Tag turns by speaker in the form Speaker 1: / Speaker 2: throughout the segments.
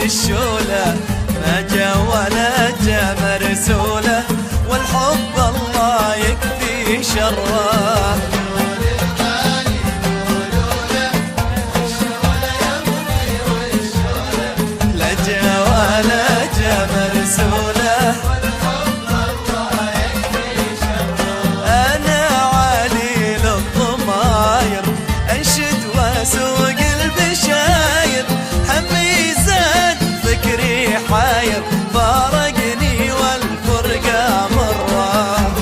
Speaker 1: الشولة ما جا ولا جا مرسولة، والحب الله يكفي شره. لا جا ولا جا مرسولة، أنا عليل الضماير أنشد وأسوق البشاير، همي زاد فكري حاير، فارقني والفرقة مرة.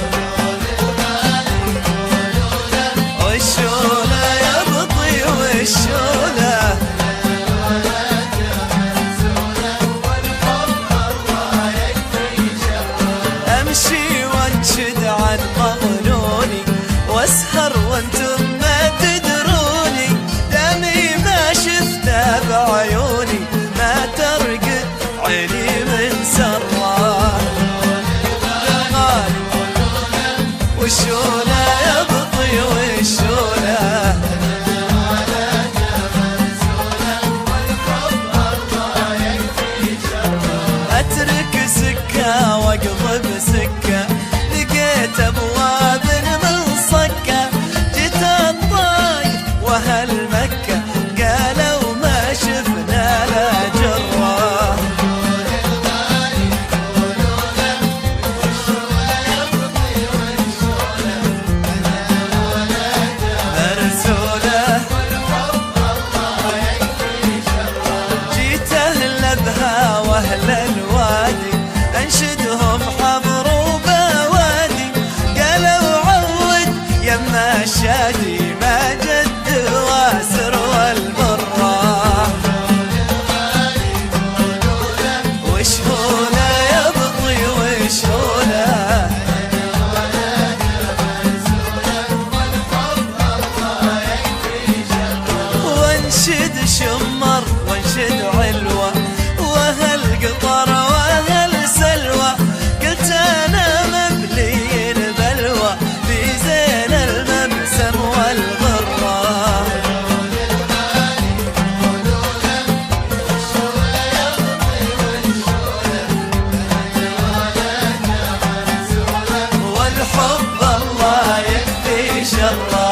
Speaker 1: والشولة يبطي والشولة أمشي وانشد عن مظنوني، واسهر وانتم ما تدروني، دمي ما شفته بعيوني، ما ترقد عيني من سره. والشولة يبطي والشولة أترك سكة واقضب سكة، لقيت أبواب من صكة، جيت الطايف وأهل مكة قالوا ما شفنا لا جرة. مرسولة جيت أهل أبها وأهل الوادي، أنشدهم حضر وبوادي، قالوا عود يما الشادي، ما جد واسر والمرة. وشهولة يبطي وشهولة وانشد شمر وانشد علوة، واهل قطر واهل سلوى، قلت انا مبلي البلوى في زين المبسم والغرة. والحب الله يكفي شره.